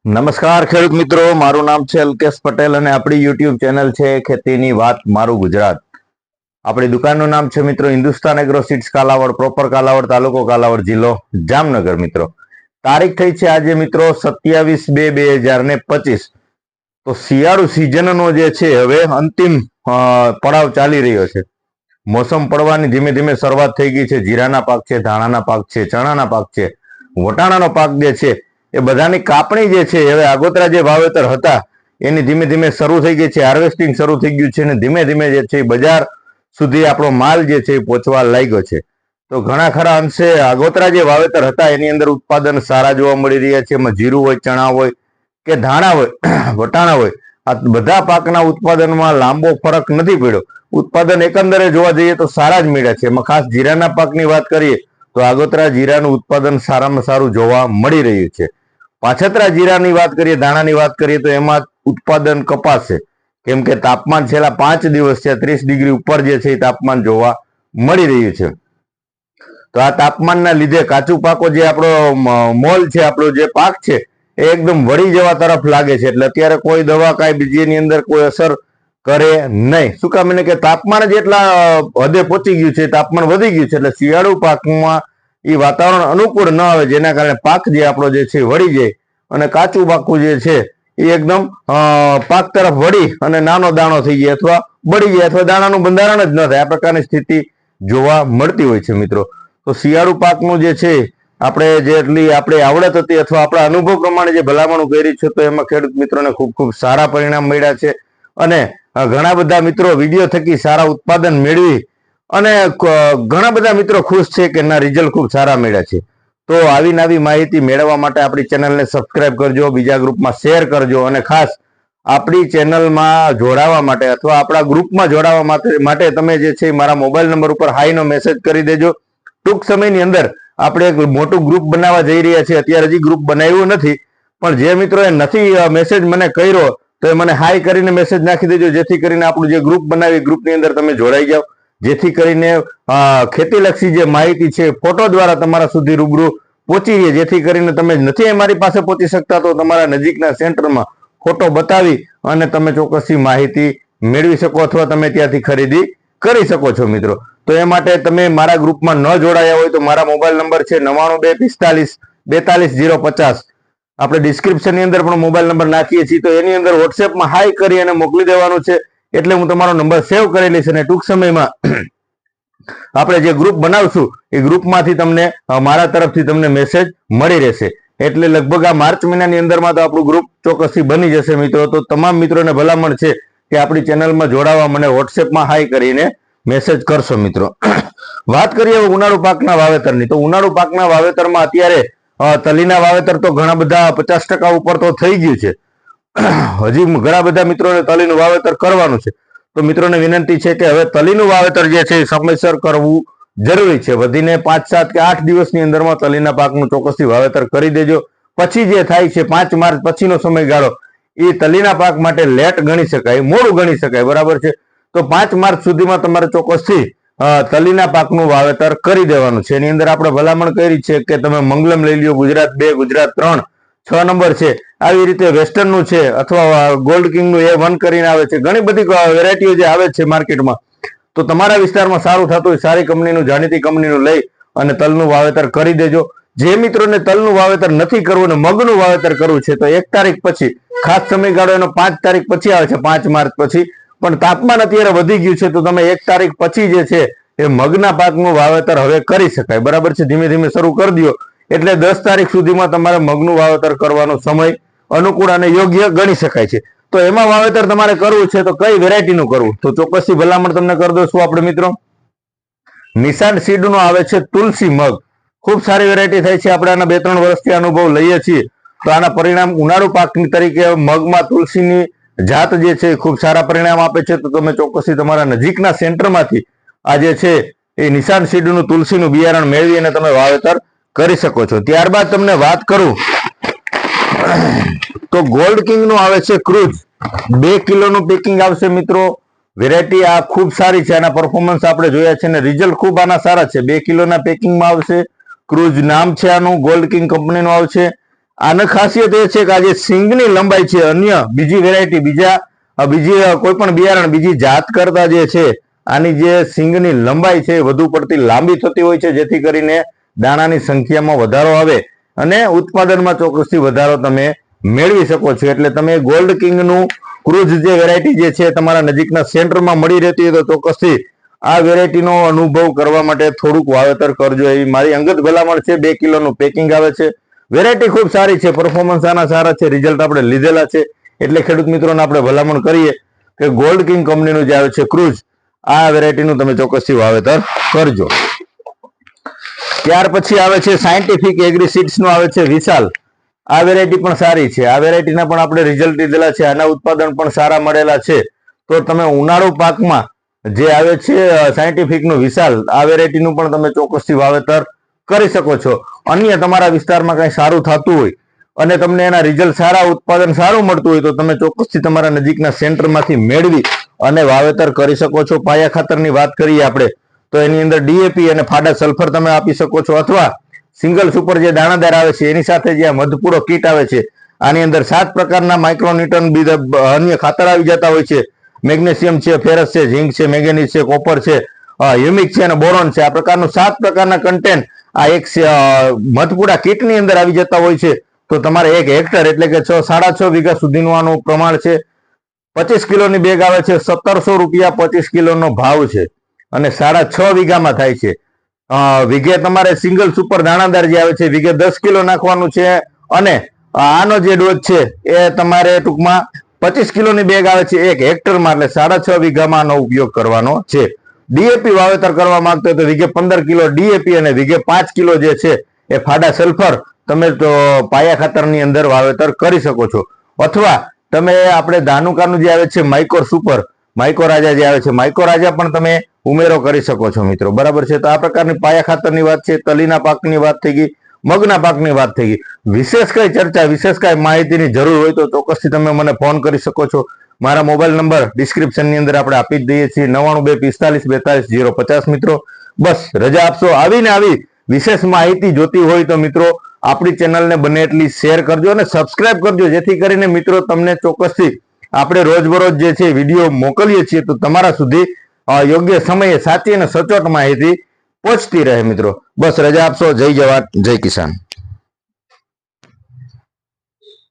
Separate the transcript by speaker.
Speaker 1: નમસ્કાર ખેડૂત મિત્રો, મારું નામ છે અલ્કેશ પટેલ અને આપણી યુટ્યુબ ચેનલ છે ખેતીની વાત મારું ગુજરાત. આપણી દુકાનનું નામ છે મિત્રો Hindustan agro seeds Kalavad, proper Kalavad, તાલુકો કાલાવડ, જિલ્લો જામનગર. મિત્રો તારીખ થઈ છે આજે મિત્રો 27/2/2025. તો શિયાળુ સિઝનનો જે છે હવે અંતિમ પડાવ ચાલી રહ્યો છે. મોસમ પડવાની ધીમે ધીમે શરૂઆત થઈ ગઈ છે. જીરાના પાક છે, ધાણાના પાક છે, ચણાના પાક છે, વટાણાનો પાક જે છે એ બધાની કાપણી જે છે હવે આગોતરા જે વાવેતર હતા એની ધીમે ધીમે શરૂ થઈ ગઈ છે. હાર્વેસ્ટિંગ શરૂ થઈ ગયું છે અને ધીમે ધીમે જે છે બજાર સુધી આપણો માલ જે છે એ પહોંચવા લાગ્યો છે. તો ઘણા ખરા અંશે આગોતરા જે વાવેતર હતા એની અંદર ઉત્પાદન સારા જોવા મળી રહ્યા છે. એમાં જીરું હોય, ચણા હોય કે ધાણા હોય, વટાણા હોય, આ બધા પાકના ઉત્પાદનમાં લાંબો ફરક નથી પડ્યો. ઉત્પાદન એકંદરે જોવા જઈએ તો સારા જ મળ્યા છે. એમાં ખાસ જીરાના પાકની વાત કરીએ તો આગોતરા જીરાનું ઉત્પાદન સારામાં સારું જોવા મળી રહ્યું છે. પાછતરા જીરાની વાત કરીએ, દાણાની વાત કરીએ તો એમાં ઉત્પાદન કપાશે, કેમ કે તાપમાન છેલ્લા 5 દિવસ છે 30 ડિગ્રી ઉપર જે છે એ તાપમાન જોવા મળી રહ્યું છે. તો આ તાપમાનના લીધે કાચું પાકો જે આપણો મોલ છે, આપણો જે પાક છે એ એકદમ વળી જવા તરફ લાગે છે. એટલે અત્યારે કોઈ દવા કાંઈ બીજીની અંદર કોઈ અસર કરે નહીં. શું કામ? એને કે તાપમાન જ એટલા હદે પહોંચી ગયું છે, તાપમાન વધી ગયું છે એટલે શિયાળુ પાકમાં એ વાતાવરણ અનુકૂળ ન આવે, જેના કારણે પાક જે આપણો જે છે વળી જાય અને કાચું પાકું જે છે એ એકદમ પાક તરફ વળી અને નાનો દાણો થઈ જાય અથવા બળી જાય અથવા દાણાનું બંધારણ જ ન થાય. આ પ્રકારની સ્થિતિ જોવા મળતી હોય છે મિત્રો. તો શિયાળુ પાકનું જે છે જેટલી આપણે આવડત હતી અથવા આપણા અનુભવ પ્રમાણે જે ભલામણો કરી છે તો એમાં ખેડૂત મિત્રોને ખૂબ ખૂબ સારા પરિણામ મળ્યા છે અને ઘણા બધા મિત્રો વિડીયો થકી સારા ઉત્પાદન મેળવી અને ઘણા બધા મિત્રો ખુશ છે કે ના રિઝલ્ટ ખૂબ સારા મળ્યા છે. તો આવી નવી માહિતી મેળવવા માટે આપણી ચેનલને સબસ્ક્રાઇબ કરજો, બીજા ગ્રુપમાં શેર કરજો અને ખાસ આપણી ચેનલમાં જોડાવા માટે અથવા આપણા ગ્રુપમાં જોડાવા માટે તમે જે છે મારા મોબાઈલ નંબર ઉપર હાઈનો મેસેજ કરી દેજો. ટૂંક સમયની અંદર આપણે એક મોટું ગ્રુપ બનાવવા જઈ રહ્યા છીએ. અત્યારે હજી ગ્રુપ બનાવ્યું નથી, પણ જે મિત્રોએ નથી મેસેજ મને કર્યો તો એ મને હાઈ કરીને મેસેજ નાખી દેજો, જેથી કરીને આપણું જે ગ્રુપ બનાવી ગ્રુપની અંદર તમે જોડાઈ જાઓ, જેથી કરીને ખેતીલક્ષી જે માહિતી છે ફોટો દ્વારા તમારા સુધી રૂબરૂ પહોંચી રહે. જેથી કરીને તમે નથી અમારી પાસે પહોંચી શકતા તો તમારા નજીકના સેન્ટરમાં ફોટો બતાવી અને તમે ચોક્કસી માહિતી મેળવી શકો અથવા તમે ત્યાંથી ખરીદી કરી શકો છો મિત્રો. તો એ માટે તમે મારા ગ્રુપમાં ન જોડાયા હોય તો મારા મોબાઈલ નંબર છે 9925424050. આપણે ડિસ્ક્રિપ્શનની અંદર પણ મોબાઈલ નંબર નાખીએ છીએ, તો એની અંદર વોટ્સએપમાં હાઈ કરી અને મોકલી દેવાનું છે. એટલે હું તમારો નંબર સેવ કરી લઈશ અને ટૂંક સમયમાં આપણે જે ગ્રુપ બનાવશું એ ગ્રુપમાંથી તમને મારા તરફથી તમને મેસેજ મળી રહેશે. એટલે લગભગ આ માર્ચ મહિનાની અંદરમાં તો આપણું ગ્રુપ ચોક્કસથી બની જશે મિત્રો. તો તમામ મિત્રોને ભલામણ છે કે આપણી ચેનલમાં જોડાવા મને વોટ્સએપમાં હાઈ કરીને મેસેજ કરશો મિત્રો. વાત કરીએ ઉનાળુ પાકના વાવેતરની, તો ઉનાળુ પાકના વાવેતરમાં અત્યારે તલીના વાવેતર તો ઘણા બધા 50% ઉપર તો થઈ ગયું છે. હજી ઘણા બધા મિત્રોને તલીનું વાવેતર કરવાનું છે. તો મિત્રોને વિનંતી છે કે હવે તલીનું વાવેતર જે છે સમયસર કરવું જરૂરી છે. વધીને 5, 7 કે 8 દિવસની અંદરમાં તલીના પાકનું ચોક્કસથી વાવેતર કરી દેજો. પછી જે થાય છે 5 માર્ચ પછીનો સમયગાળો એ તલીના પાક માટે લેટ ગણી શકાય, મોડું ગણી શકાય, બરાબર છે. તો 5 માર્ચ સુધીમાં તમારે ચોક્કસથી તલીના પાકનું વાવેતર કરી દેવાનું છે. એની અંદર આપણે ભલામણ કરી છે કે તમે મંગલમ લઈ લ્યો, ગુજરાત 2, ગુજરાત 3, 6 નંબર છે, આવી રીતે વેસ્ટર્નનું છે અથવા ગોલ્ડ કિંગનું A1 કરીને આવે છે. ઘણી બધી વેરાયટીઓ જે આવે છે માર્કેટમાં. તો તમારા વિસ્તારમાં સારું થતું હોય સારી કંપનીનું, જાણીતી કંપનીનું લઈ અને તલનું વાવેતર કરી દેજો. જે મિત્રોને તલનું વાવેતર નથી કરવું અને મગનું વાવેતર કરવું છે તો 1 તારીખ પછી, ખાસ સમયગાળો એનો 5 તારીખ પછી આવે છે, 5 માર્ચ પછી, પણ તાપમાન અત્યારે વધી ગયું છે તો તમે 1 તારીખ પછી જે છે એ મગના પાકનું વાવેતર હવે કરી શકાય, બરાબર છે. ધીમે ધીમે શરૂ કરી દો એટલે 10 તારીખ સુધીમાં તમારે મગનું વાવેતર કરવાનો સમય અનુકૂળ અને યોગ્ય ગણી શકાય છે. તો એમાં વાવેતર તમારે કરવું છે તો કઈ વેરાયટીનું કરવું, તો ચોક્કસથી ભલામણ તમને કરી દઉં છું આપણે મિત્રો. નિશાન સીડનો આવે છે તુલસી મગ, ખૂબ સારી વેરાયટી થાય છે. આપણે આના 2-3 વર્ષથી અનુભવ લઈએ છીએ. તો આના પરિણામ ઉનાળુ પાકની તરીકે મગમાં તુલસીની જાત જે છે ખૂબ સારા પરિણામ આપે છે. તો તમે ચોક્કસથી તમારા નજીકના સેન્ટરમાંથી આ જે છે એ નિશાન સીડનું તુલસીનું બિયારણ મેળવી અને તમે વાવેતર કરી શકો છો. ત્યારબાદ તમને વાત કરું તો ગોલ્ડ કિંગનું આવે છે ક્રુઝ, 2 કિલોનું પેકિંગ આવશે મિત્રો. વેરાયટી આ ખૂબ સારી છે, આના પરફોર્મન્સ આપણે જોયા છે અને રિઝલ્ટ ખૂબ આના સારા છે. 2 કિલોના પેકિંગમાં આવશે. ક્રુઝ નામ છે આનું, ગોલ્ડ કિંગ કંપનીનું આવશે. આની ખાસિયત એ છે કે આ જે સિંગની લંબાઈ છે અન્ય બીજી વેરાયટી બીજી કોઈ પણ બિયારણ બીજી જાત કરતા જે છે આની જે સિંગની લંબાઈ છે વધુ પડતી લાંબી થતી હોય છે, જેથી કરીને દાણાની સંખ્યામાં વધારો આવે અને ઉત્પાદનમાં ચોક્કસથી વધારો તમે મેળવી શકો છો. એટલે તમે ગોલ્ડ કિંગનું ક્રુઝ જે વેરાયટી જે છે તમારા નજીકના સેન્ટરમાં મળી રહેતી હોય તો ચોક્કસથી આ વેરાયટીનો અનુભવ કરવા માટે થોડુંક વાવેતર કરજો એવી મારી અંગત ભલામણ છે. 2 કિલોનું પેકિંગ આવે છે. વેરાયટી ખૂબ સારી છે, પરફોર્મન્સ આના સારા છે, રિઝલ્ટ આપણે લીધેલા છે. એટલે ખેડૂત મિત્રોને આપણે ભલામણ કરીએ કે ગોલ્ડ કિંગ કંપનીનું જે આવે છે ક્રુઝ, આ વેરાયટીનું તમે ચોક્કસથી વાવેતર કરજો. ત્યાર પછી આવે છે સાયન્ટિફિક એગ્રી સીડ્સ નું આવે છે વિશાલ. આ વેરાયટી પણ સારી છે. આ વેરાયટીના પણ આપણે રિઝલ્ટ લીધેલા છે, આના ઉત્પાદન પણ સારા મળેલા છે. તો તમે ઉનાળુ પાકમાં જે આવે છે સાયન્ટિફિક નું વિશાલ, આ વેરાયટીનું પણ તમે ચોક્કસથી વાવેતર કરી શકો છો. અન્ય તમારા વિસ્તારમાં કઈ સારું થતું હોય અને તમને એના રિઝલ્ટ સારા, ઉત્પાદન સારું મળતું હોય તો તમે ચોક્કસથી તમારા નજીકના સેન્ટરમાંથી મેળવી અને વાવેતર કરી શકો છો. પાયા ખાતરની વાત કરીએ આપણે તો એની અંદર ડીએપી અને ફાડા સલ્ફર તમે આપી શકો છો, અથવા સિંગલ સુપર જે દાણાદાર આવે છે એની સાથે જે મધપૂડો કીટ આવે છે આની અંદર 7 પ્રકારના માઇક્રોન્યુટ્રન અન્ય ખાતર આવી જતા હોય છે. મેગ્નેશિયમ છે, ફેરસ છે, ઝીંક છે, મેંગેનીઝ છે, કોપર છે, હ્યુમિક છે અને બોરોન છે. આ પ્રકારનું 7 પ્રકારના કન્ટેન્ટ આ એક મધપૂડા કીટની અંદર આવી જતા હોય છે. તો તમારે 1 હેક્ટર એટલે કે 6.5 વીઘા સુધીનું આનું પ્રમાણ છે. 25 કિલોની બેગ આવે છે, 1700 રૂપિયા 25 કિલોનો ભાવ છે અને 6.5 વીઘામાં થાય છે. વીઘે તમારે સિંગલ સુપર દાણાદાર જે આવે છે વીઘે 10 કિલો નાખવાનું છે અને આનો જે ડોઝ છે એ તમારે ટૂંકમાં 25 કિલોની બેગ આવે છે 1 હેક્ટરમાં, એટલે 6.5 વીઘામાં આનો ઉપયોગ કરવાનો છે. ડીએપી વાવેતર કરવા માંગતો હોય તો વીઘે 15 કિલો ડીએપી અને વીઘે 5 કિલો જે છે એ ફાડા સલ્ફર તમે તો પાયા ખાતરની અંદર વાવેતર કરી શકો છો. અથવા તમે આપણે ધાનુકાનું જે આવે છે માઇકોર સુપર, માઇકો રાજા જે આવે છે, માઇકો રાજા પણ તમે ઉમેરો કરી શકો છો મિત્રો. બરાબર છે. તો આ પ્રકારની પાયા ખાતરની વાત છે, તલીના પાકની વાત થઈ ગઈ, મગના પાકની વાત થઈ ગઈ. વિશેષ કઈ ચર્ચા, વિશેષ કઈ માહિતીની જરૂર હોય તો ચોક્કસથી તમે મને ફોન કરી શકો છો. મારા મોબાઈલ નંબર ડિસ્ક્રિપ્શનની અંદર આપણે આપી જ દઈએ છીએ, 9245424050. મિત્રો બસ રજા આપશો. આવીને આવી વિશેષ માહિતી જોતી હોય તો મિત્રો આપણી ચેનલને બને એટલી શેર કરજો અને સબસ્ક્રાઇબ કરજો, જેથી કરીને મિત્રો તમને ચોક્કસથી આપણે રોજબરોજ જે છે વિડીયો મોકલીએ છીએ તો તમારા સુધી યોગ્ય સમયે સાચી અને સચોટ માહિતી પહોંચતી રહે. મિત્રો બસ રજા આપશો. જય જવાન, જય કિસાન.